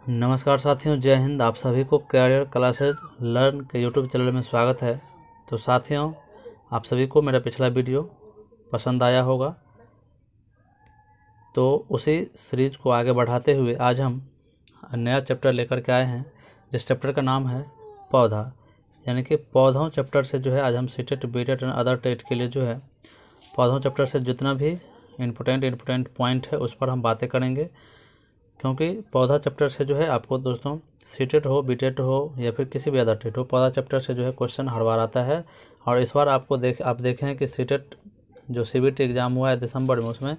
नमस्कार साथियों, जय हिंद। आप सभी को कैरियर क्लासेज लर्न के यूट्यूब चैनल में स्वागत है। तो साथियों, आप सभी को मेरा पिछला वीडियो पसंद आया होगा, तो उसी सीरीज को आगे बढ़ाते हुए आज हम नया चैप्टर लेकर के आए हैं, जिस चैप्टर का नाम है पौधा। यानी कि पौधों चैप्टर से जो है आज हम CTET, BTET and other TET के लिए जो है पौधों चैप्टर से जितना भी इम्पोर्टेंट पॉइंट है उस पर हम बातें करेंगे। क्योंकि पौधा चैप्टर से जो है आपको दोस्तों सीटेट हो, बीटेट हो या फिर किसी भी अदर टेट हो, पौधा चैप्टर से जो है क्वेश्चन हर बार आता है। और इस बार आप देखें कि सीटेट जो सीबीटी एग्ज़ाम हुआ है दिसंबर में, उसमें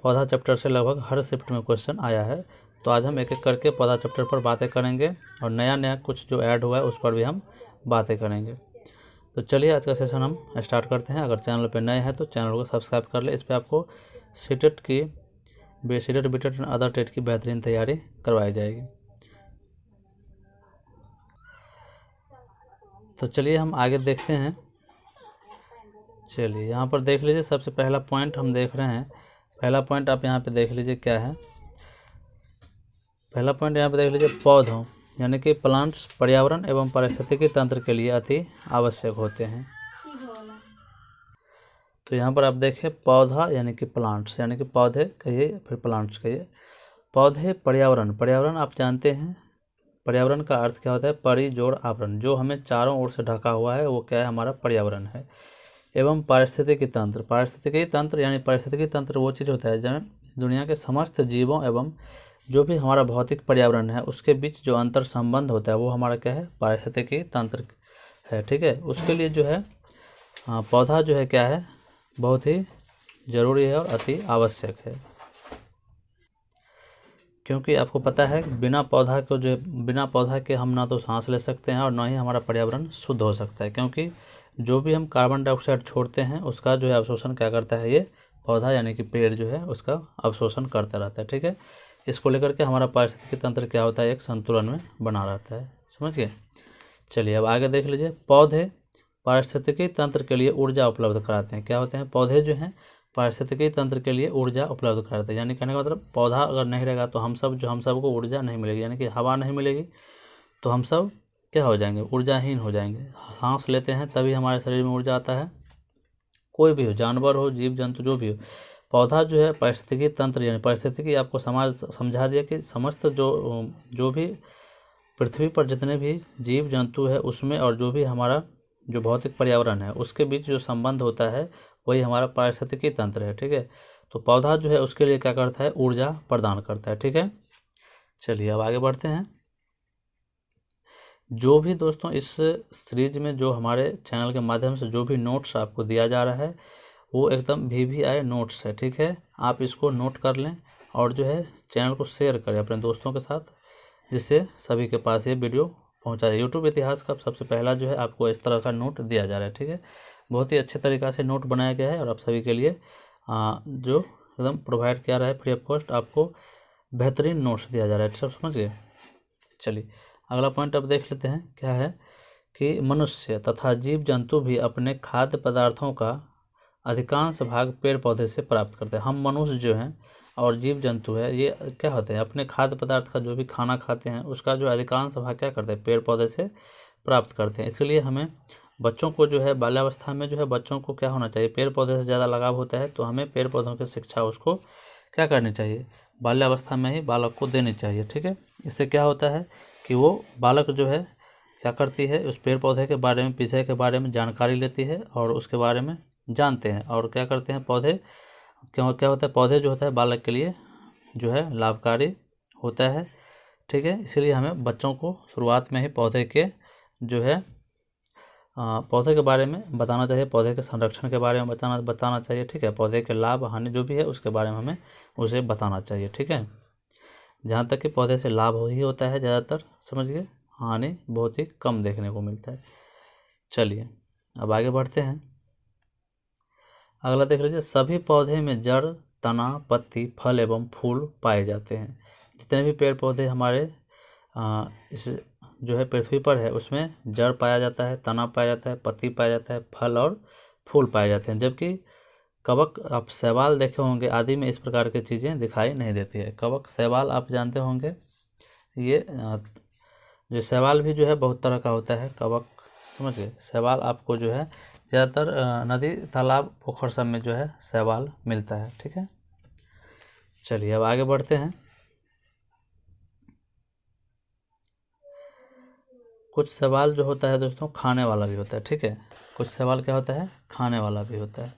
पौधा चैप्टर से लगभग हर शिफ्ट में क्वेश्चन आया है। तो आज हम एक एक करके पौधा चैप्टर पर बातें करेंगे और नया कुछ जो ऐड हुआ है उस पर भी हम बातें करेंगे। तो चलिए आज का सेशन हम स्टार्ट करते हैं। अगर चैनल पर नए हैं तो चैनल को सब्सक्राइब कर ले। इस पर आपको सीटेट की, CTET, BTET and other TET की बेहतरीन तैयारी करवाई जाएगी। तो चलिए हम आगे देखते हैं। चलिए यहाँ पर देख लीजिए, सबसे पहला पॉइंट हम देख रहे हैं। पहला पॉइंट आप यहाँ पे देख लीजिए क्या है। पहला पॉइंट यहाँ पे देख लीजिए, पौधों यानी कि प्लांट्स पर्यावरण एवं पारिस्थितिकी तंत्र के लिए अति आवश्यक होते हैं। तो यहाँ पर आप देखें, पौधा यानी कि प्लांट्स, यानी कि पौधे कहिए फिर प्लांट्स कहिए। पौधे पर्यावरण आप जानते हैं, पर्यावरण का अर्थ क्या होता है? परि जोड़ आवरण, जो हमें चारों ओर से ढका हुआ है वो क्या है? हमारा पर्यावरण है। एवं पारिस्थितिकी तंत्र यानी पारिस्थितिकी तंत्र वो चीज़ होता है जहाँ दुनिया के समस्त जीवों एवं जो भी हमारा भौतिक पर्यावरण है उसके बीच जो अंतर संबंध होता है वो हमारा क्या है? पारिस्थितिकी तंत्र है। ठीक है, उसके लिए जो है पौधा जो है क्या है? बहुत ही ज़रूरी है और अति आवश्यक है। क्योंकि आपको पता है बिना पौधा के हम ना तो सांस ले सकते हैं और ना ही हमारा पर्यावरण शुद्ध हो सकता है। क्योंकि जो भी हम कार्बन डाइऑक्साइड छोड़ते हैं उसका जो है अवशोषण क्या करता है? ये पौधा यानी कि पेड़ जो है उसका अवशोषण करता रहता है। ठीक है, इसको लेकर के हमारा पारिस्थितिकी तंत्र क्या होता है? एक संतुलन में बना रहता है। समझ गए? चलिए अब आगे देख लीजिए। पौधे पारिस्थितिकी तंत्र के लिए ऊर्जा उपलब्ध कराते हैं। क्या होते हैं? पौधे जो हैं पारिस्थितिकी तंत्र के लिए ऊर्जा उपलब्ध कराते हैं। यानी कहने का मतलब पौधा अगर नहीं रहेगा तो हम सबको ऊर्जा नहीं मिलेगी, यानी कि हवा नहीं मिलेगी तो हम सब क्या हो जाएंगे? ऊर्जाहीन हो जाएंगे। सांस लेते हैं तभी हमारे शरीर में ऊर्जा आता है। कोई भी हो, जानवर हो, जीव जंतु जो भी हो, पौधा जो है पारिस्थितिकी तंत्र यानी पारिस्थितिकी आपको समझा दिया कि समस्त जो भी पृथ्वी पर जितने भी जीव जंतु है उसमें और जो भी हमारा जो भौतिक पर्यावरण है उसके बीच जो संबंध होता है वही हमारा पारिस्थितिकी तंत्र है। ठीक है, तो पौधा जो है उसके लिए क्या करता है? ऊर्जा प्रदान करता है। ठीक है, चलिए अब आगे बढ़ते हैं। जो भी दोस्तों इस सीरीज में जो हमारे चैनल के माध्यम से जो भी नोट्स आपको दिया जा रहा है वो एकदम VVI नोट्स है। ठीक है, आप इसको नोट कर लें और जो है चैनल को शेयर करें अपने दोस्तों के साथ, जिससे सभी के पास ये वीडियो पहुंचा जाए। यूट्यूब इतिहास का सबसे पहला जो है आपको इस तरह का नोट दिया जा रहा है। ठीक है, बहुत ही अच्छे तरीक़ा से नोट बनाया गया है और आप सभी के लिए जो एकदम प्रोवाइड किया रहा है फ्री ऑफ कॉस्ट, आपको बेहतरीन नोट्स दिया जा रहा है। सब समझ गए? चलिए अगला पॉइंट अब देख लेते हैं। क्या है कि मनुष्य तथा जीव जंतु भी अपने खाद्य पदार्थों का अधिकांश भाग पेड़ पौधे से प्राप्त करते हैं। हम मनुष्य जो हैं और जीव जंतु है ये क्या होते हैं? अपने खाद्य पदार्थ का जो भी खाना खाते हैं उसका जो अधिकांश भाग क्या करते हैं? पेड़ पौधे से प्राप्त करते हैं। इसलिए हमें बच्चों को जो है बाल्यावस्था में जो है बच्चों को क्या होना चाहिए? पेड़ पौधे से ज़्यादा लगाव होता है, तो हमें पेड़ पौधों की शिक्षा उसको क्या करनी चाहिए? बाल्यावस्था में ही बालक को देनी चाहिए। ठीक है, इससे क्या होता है कि वो बालक जो है क्या करती है? उस पेड़ पौधे के बारे में, विषय के बारे में जानकारी लेती है और उसके बारे में जानते हैं और क्या करते हैं? पौधे क्या होता है? पौधे जो होता है बालक के लिए जो है लाभकारी होता है। ठीक है, इसीलिए हमें बच्चों को शुरुआत में ही पौधे के जो है पौधे के बारे में बताना चाहिए, पौधे के संरक्षण के बारे में बताना चाहिए। ठीक है, पौधे के लाभ हानि जो भी है उसके बारे में हमें उसे बताना चाहिए। ठीक है, जहाँ तक कि पौधे से लाभ ही होता है ज़्यादातर, समझ गए, हानि बहुत ही कम देखने को मिलता है। चलिए अब आगे बढ़ते हैं। अगला देख लीजिए, सभी पौधे में जड़, तना, पत्ती, फल एवं फूल पाए जाते हैं। जितने भी पेड़ पौधे हमारे इस जो है पृथ्वी पर है उसमें जड़ पाया जाता है, तना पाया जाता है, पत्ती पाया जाता है, फल और फूल पाए जाते हैं। जबकि कवक, आप शैवाल देखे होंगे, आदि में इस प्रकार की चीज़ें दिखाई नहीं देती है। कवक, शैवाल आप जानते होंगे, ये जो शैवाल भी जो है बहुत तरह का होता है, कवक, समझ गए। शैवाल आपको जो है ज़्यादातर नदी, तालाब, पोखर सब में जो है शैवाल मिलता है, ठीक है। चलिए अब आगे बढ़ते हैं। कुछ शैवाल जो होता है दोस्तों खाने वाला भी होता है, ठीक है। कुछ शैवाल क्या होता है, खाने वाला भी होता है।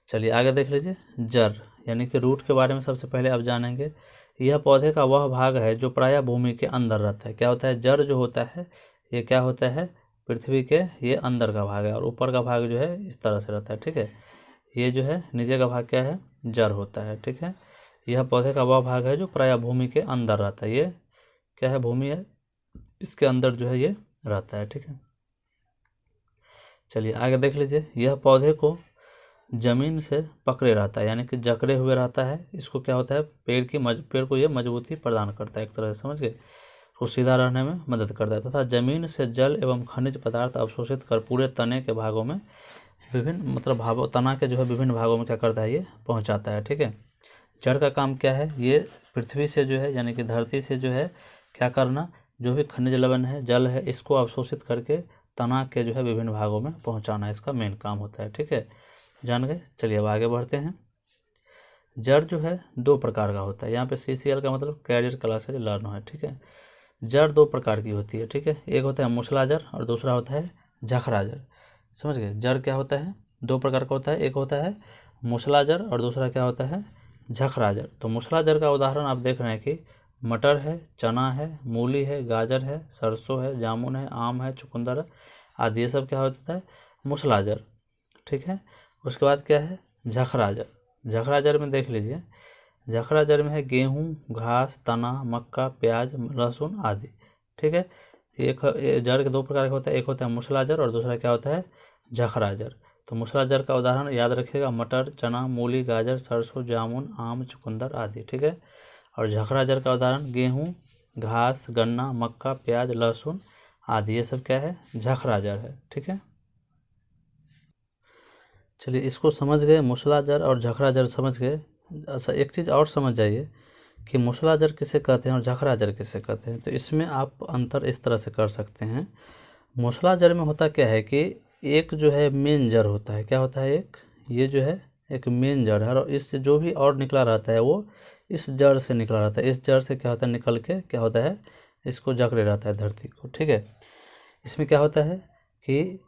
चलिए आगे देख लीजिए। जड़ यानी कि रूट के बारे में सबसे पहले आप जानेंगे। यह पौधे का वह भाग है जो प्रायः भूमि के अंदर रहता है। क्या होता है, जड़ जो होता है ये क्या होता है, पृथ्वी के ये अंदर का भाग है, और ऊपर का भाग जो है इस तरह से रहता है, ठीक है। ये जो है नीचे का भाग क्या है, जड़ होता है, ठीक है। यह पौधे का वह भाग है जो प्रायः भूमि के अंदर रहता है। ये क्या है, भूमि है, इसके अंदर जो है ये रहता है, ठीक है। चलिए आगे देख लीजिए। यह पौधे को जमीन से पकड़े रहता है, यानी कि जकड़े हुए रहता है। इसको क्या होता है, पेड़ को ये मजबूती प्रदान करता है, एक तरह से समझ गए, उसको सीधा रहने में मदद करता है। तथा जमीन से जल एवं खनिज पदार्थ अवशोषित कर पूरे तने के भागों में विभिन्न तना के जो है विभिन्न भागों में क्या करता है, ये पहुँचाता है, ठीक है। जड़ का काम क्या है, ये पृथ्वी से जो है यानी कि धरती से जो है क्या करना, जो भी खनिज लवण है, जल है, इसको अवशोषित करके तना के जो है विभिन्न भागों में पहुंचाना इसका मेन काम होता है, ठीक है। जान गए। चलिए अब आगे बढ़ते हैं। जड़ जो है दो प्रकार का होता है। यहाँ पे CCL का मतलब कैरियर क्लासेज लर्न है, ठीक है। जड़ दो प्रकार की होती है, ठीक है। एक होता है मूसला जड़ और दूसरा होता है झखरा जड़, समझ गए। जड़ क्या होता है, दो प्रकार का होता है, एक होता है मूसला जड़ और दूसरा क्या होता है, झखरा जड़। तो मूसला जड़ का उदाहरण आप देख रहे हैं कि मटर है, चना है, मूली है, गाजर है, सरसों है, जामुन है, आम है, चुकंदर है आदि, ये सब क्या होता है, मूसला जड़, ठीक है। उसके बाद क्या है, झखरा जड़। झखरा जड़ में देख लीजिए, झखरा जड़ में है गेहूँ, घास, तना, मक्का, प्याज, लहसुन आदि, ठीक है। एक जड़ के दो प्रकार का होता है, एक होता है मूसला जड़ और दूसरा क्या होता है, झखरा जड़। तो मूसला जड़ का उदाहरण याद रखिएगा, मटर, चना, मूली, गाजर, सरसों, जामुन, आम, चुकंदर आदि, ठीक है। और झखरा जड़ का उदाहरण गेहूँ, घास, गन्ना, मक्का, प्याज, लहसुन आदि, ये सब क्या है, झखरा जड़ है, ठीक है। चलिए इसको समझ गए, मूसला जड़ और झखरा जड़ समझ गए। अच्छा एक चीज़ और समझ जाइए कि मूसला जड़ किसे कहते हैं और झखरा जड़ किसे कहते हैं। तो इसमें आप अंतर इस तरह से कर सकते हैं। मूसला जड़ में होता क्या है कि एक जो है मेन जड़ होता है, क्या होता है, एक ये जो है एक मेन जड़ है, और इससे जो भी और निकला रहता है वो इस जड़ से निकला रहता है। इस जड़ से क्या होता है, निकल के क्या होता है, इसको जकड़े रहता है धरती को, ठीक है। इसमें क्या होता है कि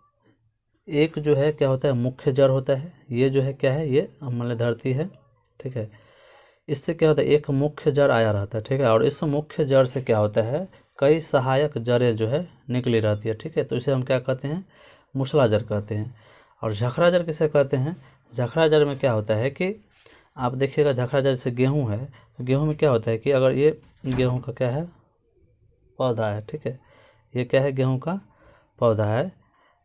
एक जो है क्या होता है, मुख्य जड़ होता है। ये जो है क्या है, ये मान धरती है, ठीक है। इससे क्या होता है, एक मुख्य जड़ आया रहता है, ठीक है। और इस मुख्य जड़ से क्या होता है, कई सहायक जड़ें जो है निकली रहती है, ठीक है। तो इसे हम क्या कहते हैं, मूसला जड़ कहते हैं। और झखरा जड़ किसे कहते हैं, झखरा जड़ में क्या होता है कि आप देखिएगा, झखरा जड़ से गेहूँ है, तो गेहूँ में क्या होता है कि अगर ये गेहूँ का क्या है, पौधा है, ठीक है। ये क्या है, गेहूँ का पौधा है।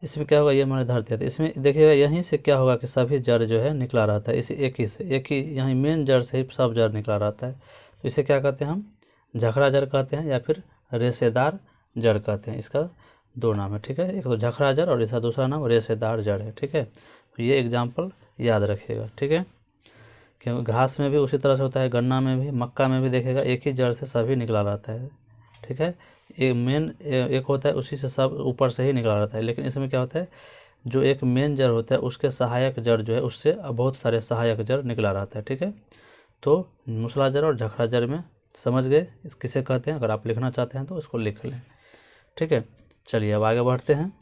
इसमें क्या होगा, ये हमारी धरती है, तो इसमें देखिएगा यहीं से क्या होगा कि सभी जड़ जो है निकला रहता है, इसी एक ही यहीं मेन जड़ से ही सब जड़ निकला रहता है। तो इसे क्या कहते हैं हम, झखरा जड़ कहते हैं या फिर रेशेदार जड़ कहते हैं। इसका दो नाम है, ठीक है। एक तो झखरा जड़ और इसका दूसरा नाम रेशेदार जड़ है, ठीक है। तो ये एग्जाम्पल याद रखिएगा, ठीक है। क्योंकि घास में भी उसी तरह से होता है, गन्ना में भी, मक्का में भी देखिएगा एक ही जड़ से सभी निकला रहता है, ठीक है। एक मेन एक होता है, उसी से सब ऊपर से ही निकला रहता है। लेकिन इसमें क्या होता है, जो एक मेन जड़ होता है उसके सहायक जड़ जो है उससे बहुत सारे सहायक जड़ निकला रहता है, ठीक है। तो मूसला जड़ और झखरा जड़ में समझ गए इस किसे कहते हैं। अगर आप लिखना चाहते हैं तो इसको लिख लें, ठीक है। चलिए अब आगे बढ़ते हैं।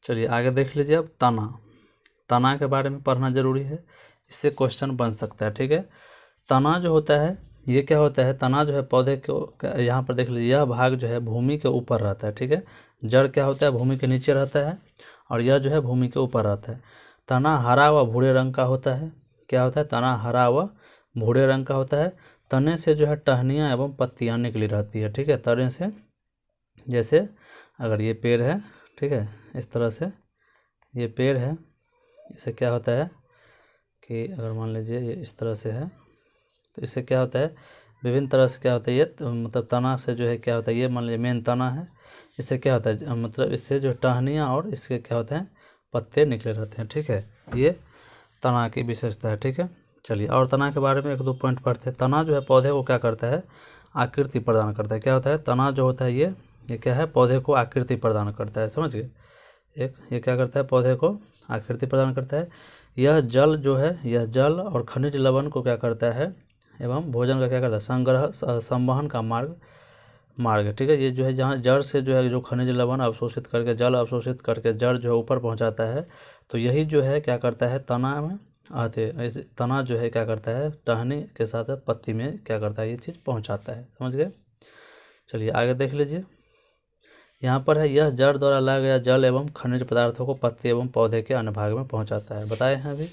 चलिए आगे देख लीजिए अब तना के बारे में पढ़ना जरूरी है, इससे क्वेश्चन बन सकता है, ठीक है। तना जो होता है ये क्या होता है, तना जो है पौधे को, यहाँ पर देख लीजिए, यह भाग जो है भूमि के ऊपर रहता है, ठीक है। जड़ क्या होता है, भूमि के नीचे रहता है, और यह जो है भूमि के ऊपर रहता है। तना हरा व भूरे रंग का होता है। क्या होता है, तना हरा व भूरे रंग का होता है। तने से जो है टहनियाँ एवं पत्तियाँ निकली रहती है, ठीक है। तने से, जैसे अगर ये पेड़ है, ठीक है, इस तरह से ये पेड़ है, इससे क्या होता है कि अगर मान लीजिए ये इस तरह से है, तो इससे क्या होता है, विभिन्न तरह से क्या होता है, ये मतलब तना से जो है क्या होता है, ये मान लीजिए मेन तना है, इससे क्या होता है, मतलब इससे जो टहनियाँ और इसके क्या होते हैं, पत्ते निकले रहते हैं, ठीक है। ये तना की विशेषता है, ठीक है। चलिए और तना के बारे में एक दो पॉइंट पढ़ते हैं। तना जो है पौधे को क्या करता है, आकृति प्रदान करता है। क्या होता है तना जो होता है ये क्या है, पौधे को आकृति प्रदान करता है, समझ गए। ये क्या करता है, पौधे को आकृति प्रदान करता है। यह जल जो है, यह जल और खनिज लवण को क्या करता है, एवं भोजन का क्या करता है, संग्रह संवहन का मार्ग, ठीक है। ये जो है जहाँ जड़ से जो है जो खनिज लवण अवशोषित करके, जल अवशोषित करके जड़ जो है ऊपर पहुँचाता है, तो यही जो है क्या करता है, तना में आते ऐसे तना जो है क्या करता है, टहनी के साथ पत्ती में क्या करता है, ये चीज़ पहुँचाता है, समझ गए। चलिए आगे देख लीजिए। यहाँ पर है, यह जड़ द्वारा लाया गया जल एवं खनिज पदार्थों को पत्ते एवं पौधे के अन्य भाग में पहुँचाता है। बताए हैं अभी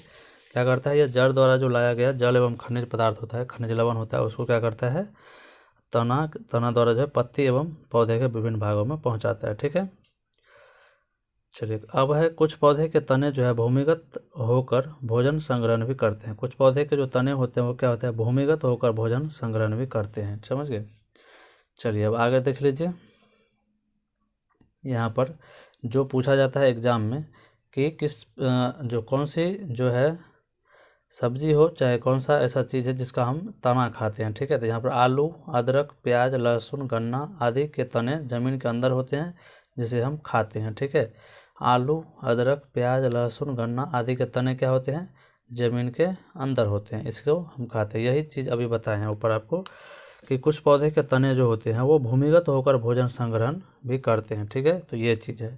क्या करता है, यह जड़ द्वारा जो लाया गया जल एवं खनिज पदार्थ होता है, खनिज लवण होता है, उसको क्या करता है, तना द्वारा जो है पत्ती एवं पौधे के विभिन्न भागों में पहुँचाता है, ठीक है। चलिए अब है, कुछ पौधे के तने जो है भूमिगत होकर भोजन संग्रहण भी करते हैं। कुछ पौधे के जो तने होते हैं वो क्या होता है, भूमिगत होकर भोजन संग्रहण भी करते हैं, समझ गए। चलिए अब आगे देख लीजिए। यहाँ पर जो पूछा जाता है एग्ज़ाम में कि जो कौन सी जो है सब्जी हो, चाहे कौन सा ऐसा चीज़ है जिसका हम तना खाते हैं, ठीक है। तो यहाँ पर आलू, अदरक, प्याज, लहसुन, गन्ना आदि के तने ज़मीन के अंदर होते हैं जिसे हम खाते हैं, ठीक है। आलू, अदरक, प्याज, लहसुन, गन्ना आदि के तने क्या होते हैं, ज़मीन के अंदर होते हैं, इसको हम खाते हैं। यही चीज़ अभी बताए हैं ऊपर आपको कि कुछ पौधे के तने जो होते हैं वो भूमिगत होकर भोजन संग्रहण भी करते हैं, ठीक है। तो ये चीज़ है,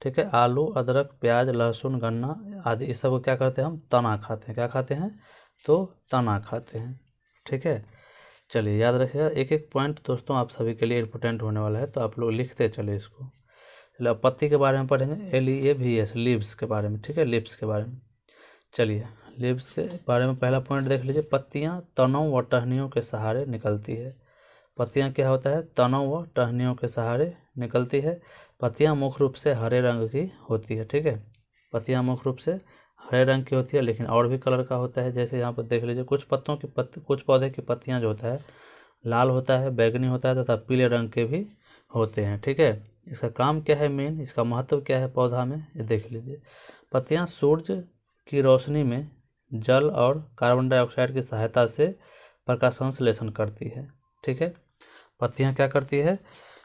ठीक है। आलू, अदरक, प्याज, लहसुन, गन्ना आदि इस सब को क्या करते हैं, हम तना खाते हैं। क्या खाते हैं, तो तना खाते हैं, ठीक है। चलिए याद रखिएगा, एक एक पॉइंट दोस्तों आप सभी के लिए इम्पोर्टेंट होने वाला है, तो आप लोग लिखते चले इसको। चलिए अब पत्ती के बारे में पढ़ेंगे, LEAVES, लीव्स के बारे में, ठीक है, लीव्स के बारे में। चलिए लीव्स के बारे में पहला पॉइंट देख लीजिए। पत्तियां तनों व टहनियों के सहारे निकलती है। पत्तियां क्या होता है, तनों व टहनियों के सहारे निकलती है। पत्तियां मुख्य रूप से हरे रंग की होती है, ठीक है। पत्तियां मुख्य रूप से हरे रंग की होती है, लेकिन और भी कलर का होता है। जैसे यहाँ पर देख लीजिए, कुछ पौधे की पत्तियां जो होता है लाल होता है, बैगनी होता है तथा पीले रंग के भी होते हैं, ठीक है। इसका काम क्या है, मेन इसका महत्व क्या है पौधा में, ये देख लीजिए। पत्तियां सूर्य की रोशनी में जल और कार्बन डाइऑक्साइड की सहायता से प्रकाश संश्लेषण करती है, ठीक है। पत्तियां क्या करती है,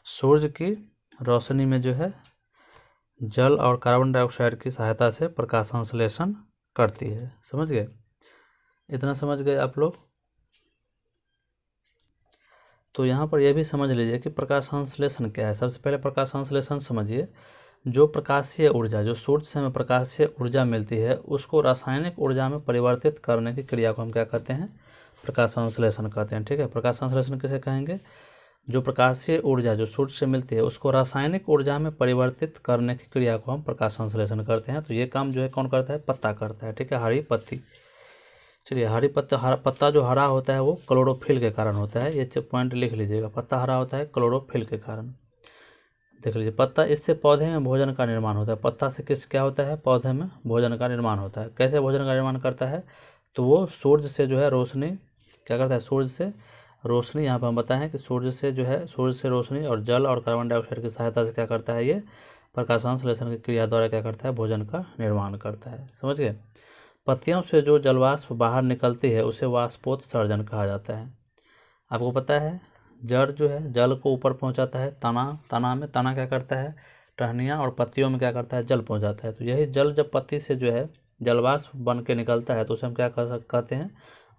सूर्य की रोशनी में जो है जल और कार्बन डाइऑक्साइड की सहायता से प्रकाश संश्लेषण करती है, समझ गए। इतना समझ गए आप लोग। तो यहाँ पर यह भी समझ लीजिए कि प्रकाश संश्लेषण क्या है। सबसे पहले प्रकाश संश्लेषण समझिए। जो प्रकाशीय ऊर्जा, जो सूर्य से हमें प्रकाशीय ऊर्जा मिलती है, उसको रासायनिक ऊर्जा में परिवर्तित करने की क्रिया को हम क्या कहते हैं, प्रकाश संश्लेषण कहते हैं, ठीक है। प्रकाश संश्लेषण किसे कहेंगे, जो प्रकाशीय ऊर्जा जो सूर्य से मिलती है उसको रासायनिक ऊर्जा में परिवर्तित करने की क्रिया को हम प्रकाश संश्लेषण करते हैं। तो ये काम जो है कौन करता है, पत्ता करता है, ठीक है, हरी पत्ती। चलिए हरी पत्ता जो हरा होता है वो क्लोरोफिल के कारण होता है, ये पॉइंट लिख लीजिएगा। पत्ता हरा होता है क्लोरोफिल के कारण। देख लीजिए, पत्ता, इससे पौधे में भोजन का निर्माण होता है। पत्ता से क्या होता है, पौधे में भोजन का निर्माण होता है। कैसे भोजन का निर्माण करता है, तो वो सूर्य से जो है रोशनी क्या करता है, सूर्य से रोशनी, यहाँ पर हम बताएं कि सूर्य से रोशनी और जल और कार्बन डाइऑक्साइड की सहायता से क्या करता है, ये प्रकाश संश्लेषण की क्रिया द्वारा क्या करता है, भोजन का निर्माण करता है, समझ गए। पत्तियों से जो जलवाष्प बाहर निकलती है उसे वाष्पोत्सर्जन कहा जाता है। आपको पता है जड़ जो है जल को ऊपर पहुंचाता है, तना क्या करता है, टहनियाँ और पत्तियों में क्या करता है, जल पहुंचाता है। तो यही जल जब पत्ती से जो है जलवाष्प बन के निकलता है तो उसे हम क्या कहते हैं,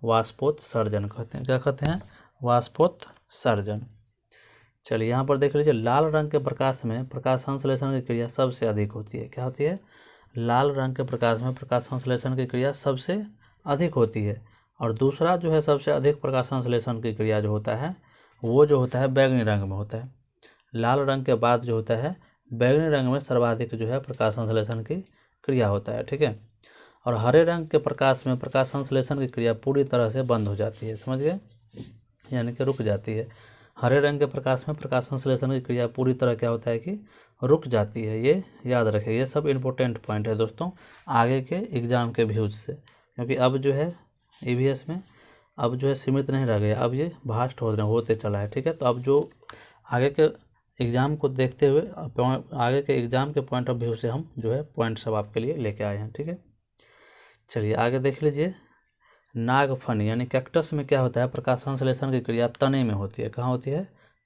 वाष्पोत्सर्जन कहते हैं। क्या कहते हैं, वाष्पोत्सर्जन। चलिए यहाँ पर देख लीजिए, लाल रंग के प्रकाश में प्रकाश संश्लेषण की क्रिया सबसे अधिक होती है। क्या होती है, लाल रंग के प्रकाश में प्रकाश संश्लेषण की क्रिया सबसे अधिक होती है। और दूसरा जो है सबसे अधिक प्रकाश संश्लेषण की क्रिया जो होता है वो जो होता है बैगनी रंग में होता है। लाल रंग के बाद जो होता है बैगनी रंग में सर्वाधिक जो है प्रकाश संश्लेषण की क्रिया होता है, ठीक है। और हरे रंग के प्रकाश में प्रकाश संश्लेषण की क्रिया पूरी तरह से बंद हो जाती है, समझ गए, यानी कि रुक जाती है। हरे रंग के प्रकाश में प्रकाश संश्लेषण की क्रिया पूरी तरह क्या होता है कि रुक जाती है। ये याद रखें, ये सब इम्पोर्टेंट पॉइंट है दोस्तों आगे के एग्ज़ाम के व्यूज से, क्योंकि अब जो है EVS में अब जो है सीमित नहीं रह गया, अब ये भास्ट होते चला है, ठीक है। तो अब जो आगे के एग्ज़ाम को देखते हुए आगे के एग्ज़ाम के पॉइंट ऑफ व्यू से हम जो है पॉइंट सब आपके लिए लेके आए हैं, ठीक है। चलिए आगे देख लीजिए, नागफनी यानी कैक्टस में क्या होता है, प्रकाश संश्लेषण की क्रिया तने में होती है। कहाँ होती है,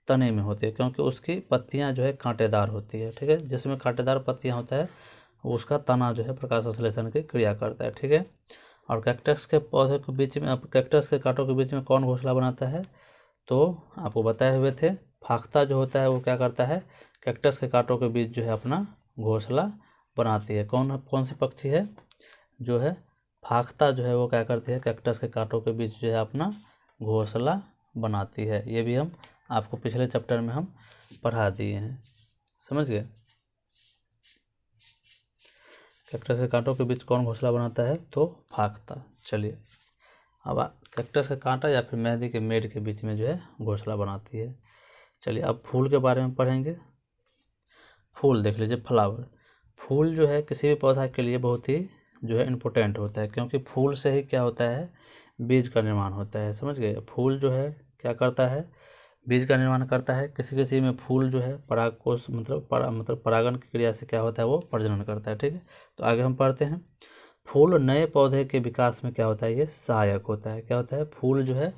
तने में होती है, क्योंकि उसकी पत्तियां जो है कांटेदार होती है। ठीक है, जिसमें कांटेदार पत्तियां होता है उसका तना जो है प्रकाश संश्लेषण की क्रिया करता है। ठीक है, और कैक्टस के पौधे के बीच में, कैक्टस के कांटों के बीच में कौन घोंसला बनाता है, तो आपको बताए हुए थे फाख्ता जो होता है वो क्या करता है, कैक्टस के कांटों के बीच जो है अपना घोंसला बनाती है। कौन कौन सी पक्षी है, जो है फाख्ता जो है वो क्या करती है, कैक्टस के कांटों के बीच जो है अपना घोंसला बनाती है। ये भी हम आपको पिछले चैप्टर में हम पढ़ा दिए हैं, समझ गए। कैक्टस के कांटों के बीच कौन घोंसला बनाता है, तो फाख्ता। चलिए अब कैक्टस का कांटा या फिर मेहंदी के मेड़ के बीच में जो है घोंसला बनाती है। चलिए अब फूल के बारे में पढ़ेंगे। फूल देख लीजिए, फ्लावर। फूल जो है किसी भी पौधा के लिए बहुत ही जो है इम्पोर्टेंट होता है, क्योंकि फूल से ही क्या होता है, बीज का निर्माण होता है। समझ गए, फूल जो है क्या करता है, बीज का निर्माण करता है। किसी किसी में फूल जो है परागकोश मतलब परागण की क्रिया से क्या होता है, वो प्रजनन करता है। ठीक है, तो आगे हम पढ़ते हैं। फूल नए पौधे के विकास में क्या होता है, ये सहायक होता है। क्या होता है, फूल जो है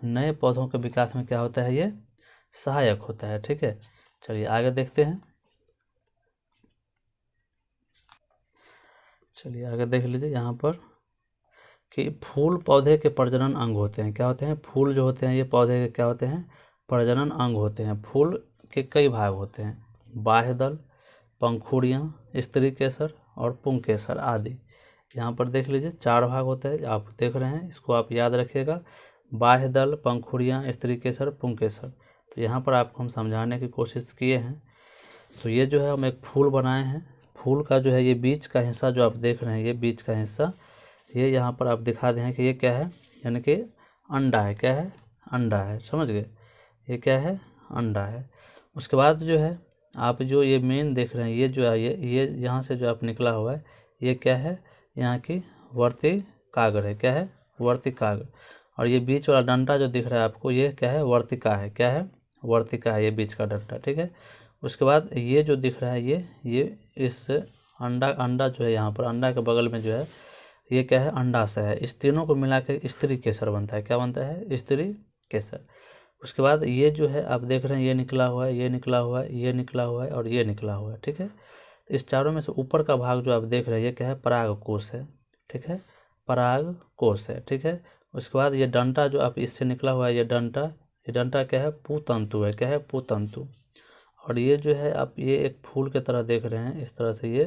नए पौधों के विकास में क्या होता है, ये सहायक होता है। ठीक है, चलिए आगे देखते हैं। चलिए आगे देख लीजिए यहाँ पर कि फूल पौधे के प्रजनन अंग होते हैं। क्या होते हैं, फूल जो होते हैं ये पौधे के क्या होते हैं, प्रजनन अंग होते हैं। फूल के कई भाग होते हैं, बाह्य दल, पंखुड़ियाँ, स्त्री केसर और पुंकेसर आदि। यहाँ पर देख लीजिए 4 भाग होते हैं, आप देख रहे हैं, इसको आप याद रखिएगा। बाह्य दल, पंखुड़ियाँ, स्त्री केसर, पुंकेसर। तो यहाँ पर आपको हम समझाने की कोशिश किए हैं। तो ये जो है हम एक फूल बनाए हैं। फूल का जो है ये बीच का हिस्सा जो आप देख रहे हैं, ये बीच का हिस्सा, ये यहाँ पर आप दिखा दें कि ये क्या है, यानी कि अंडा है। क्या है, अंडा है, समझ गए, ये क्या है, अंडा है। उसके बाद जो है आप जो ये मेन देख रहे हैं, ये जो है ये यहाँ से जो आप निकला हुआ है, ये क्या है, यहाँ की वर्तिकाग्र है। क्या है, वर्तिकाग्र। और ये बीच वाला डंडा जो दिख रहा है आपको, ये क्या है, वर्तिका है। क्या है, वर्तिका है, ये बीच का डंडा। ठीक है, उसके बाद ये जो दिख रहा है, ये इस अंडा जो है, यहाँ पर अंडा के बगल में जो है ये क्या है, अंडाशय है। इस तीनों को मिला के स्त्री केसर बनता है। क्या बनता है, स्त्री केसर। उसके बाद ये जो है आप देख रहे हैं, ये निकला हुआ है, ये निकला हुआ है, ये निकला हुआ है और ये निकला हुआ है। ठीक है, इस चारों में से ऊपर का भाग जो आप देख रहे हैं, ये क्या है, परागकोश है। ठीक है, परागकोश है। ठीक है, उसके बाद ये डंटा जो आप इससे निकला हुआ है, ये डंटा क्या है, पुतंतु है। क्या है, पुतंतु। और ये जो है आप ये एक फूल के तरह देख रहे हैं, इस तरह से ये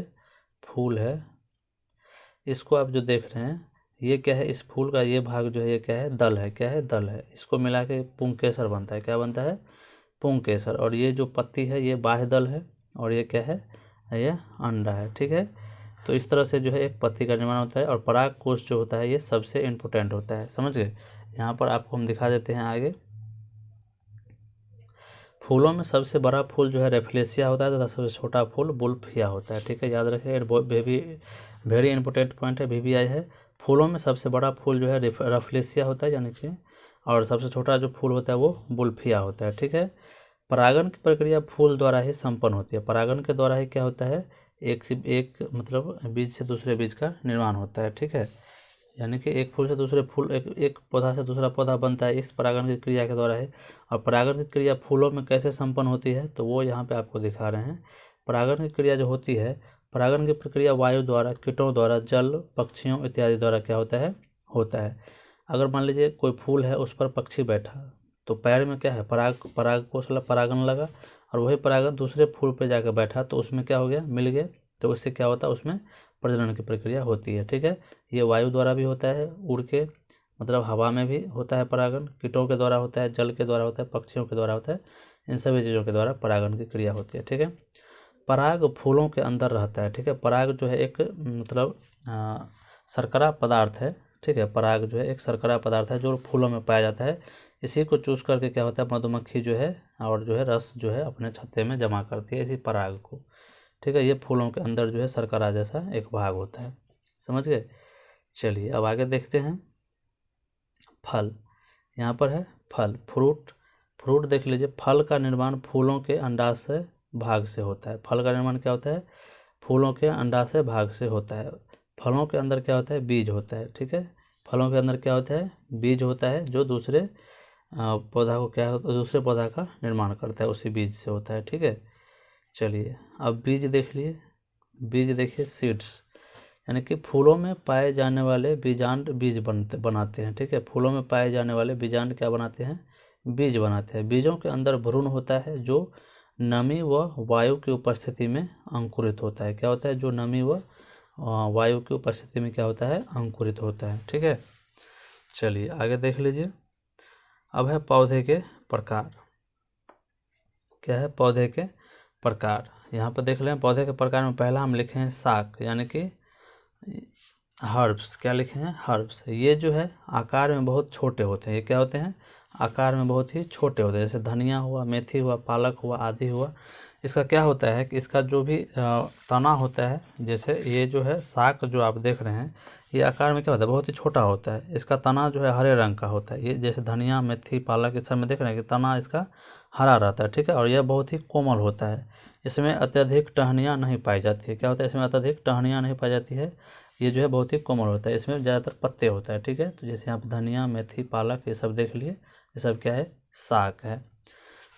फूल है। इसको आप जो देख रहे हैं, ये क्या है, इस फूल का ये भाग जो है, ये क्या है, दल है। क्या है, दल है। इसको मिला के पुंकेसर बनता है। क्या बनता है, पुंकेसर। और ये जो पत्ती है ये बाह्य दल है, और ये क्या है, ये अंडा है। ठीक है, तो इस तरह से जो है एक पत्ती का निर्माण होता है। और परागकोश जो होता है ये सबसे इम्पोर्टेंट होता है, समझ गए। यहाँ पर आपको हम दिखा देते हैं आगे। फूलों में सबसे बड़ा फूल जो है रेफ्लेसिया होता है, तथा सबसे छोटा फूल बुल्फिया होता है। ठीक है, याद रखिए, वेरी इंपॉर्टेंट पॉइंट है, VVI है। फूलों में सबसे बड़ा फूल जो है रेफ्लेसिया होता है, यानी कि, और सबसे छोटा जो फूल होता है वो बुल्फिया होता है। ठीक है, परागण की प्रक्रिया फूल द्वारा ही संपन्न होती है। परागण के द्वारा ही क्या होता है, एक मतलब बीज से दूसरे बीज का निर्माण होता है। ठीक है, यानी कि एक फूल से दूसरे फूल, एक पौधा से दूसरा पौधा बनता है, इस परागण की क्रिया के द्वारा है। और परागण की क्रिया फूलों में कैसे संपन्न होती है, तो वो यहाँ पे आपको दिखा रहे हैं। परागण की क्रिया जो होती है, परागण की प्रक्रिया वायु द्वारा, कीटों द्वारा, जल, पक्षियों इत्यादि द्वारा क्या होता है। अगर मान लीजिए कोई फूल है, उस पर पक्षी बैठा, तो पैर में क्या है, परागण लगा, और वही परागण दूसरे फूल पर जाकर बैठा, तो उसमें क्या हो गया, मिल गया, तो उससे क्या होता है, उसमें प्रजनन की प्रक्रिया होती है। ठीक है, ये वायु द्वारा भी होता है, उड़ के, मतलब हवा में भी होता है परागण, कीटों के द्वारा होता है, जल के द्वारा होता है, पक्षियों के द्वारा होता है, इन सभी चीज़ों के द्वारा परागण की क्रिया होती है। ठीक है, पराग फूलों के अंदर रहता है। ठीक है, पराग जो है एक मतलब शर्करा पदार्थ है। ठीक है, पराग जो है एक शर्करा पदार्थ है जो फूलों में पाया जाता है। इसी को चूस करके क्या होता है, मधुमक्खी जो है और जो है रस जो है अपने छत्ते में जमा करती है, इसी पराग को। ठीक है, ये फूलों के अंदर जो है शर्करा जैसा एक भाग होता है, समझ गए। चलिए अब आगे देखते हैं। फल, यहाँ पर है फल, फ्रूट देख लीजिए। फल का निर्माण फूलों के अंडाशय भाग से होता है। फल का निर्माण क्या होता है, फूलों के अंडाशय भाग से होता है। फलों के अंदर क्या होता है, बीज होता है। ठीक है, फलों के अंदर क्या होता है, बीज होता है, जो दूसरे पौधा को क्या होता है, दूसरे पौधा का निर्माण करता है, उसी बीज से होता है। ठीक है, चलिए अब बीज देख लिए। बीज देखिए, सीड्स, यानी कि फूलों में पाए जाने वाले बीजांड बीज बनाते हैं। ठीक है, फूलों में पाए जाने वाले बीजांड क्या बनाते हैं, बीज बनाते हैं। बीजों के अंदर भ्रूण होता है जो नमी व वायु की उपस्थिति में अंकुरित होता है। क्या होता है, जो नमी व वायु की उपस्थिति में क्या होता है, अंकुरित होता है। ठीक है, चलिए आगे देख लीजिए। अब है पौधे के प्रकार। क्या है, पौधे के प्रकार। यहाँ पर देख लें, पौधे के प्रकार में पहला हम लिखे हैं शाक, यानी कि हर्ब्स। क्या लिखे हैं, हर्ब्स। ये जो है आकार में बहुत छोटे होते हैं। ये क्या होते हैं, आकार में बहुत ही छोटे होते हैं। जैसे धनिया हुआ, मेथी हुआ, पालक हुआ, आदि हुआ। इसका क्या होता है कि इसका जो भी तना होता है, जैसे ये जो है साग जो आप देख रहे हैं, ये आकार में क्या होता है, बहुत ही छोटा होता है। इसका तना जो है हरे रंग का होता है। ये जैसे धनिया, मेथी, पालक, इस सब में देख रहे हैं कि तना इसका हरा रहता है। ठीक है, और यह बहुत ही कोमल होता है। इसमें अत्यधिक टहनियाँ नहीं पाई जाती है। क्या होता है, इसमें अत्यधिक टहनियाँ नहीं पाई जाती है। ये जो है बहुत ही कोमल होता है। इसमें ज़्यादातर पत्ते होता है। ठीक है, तो जैसे यहाँ पर धनिया, मेथी, पालक, ये सब देख लिए, ये सब क्या है, साग है।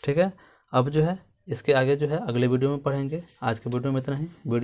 ठीक है, अब जो है इसके आगे जो है अगले वीडियो में पढ़ेंगे। आज के वीडियो में इतना ही। वीडियो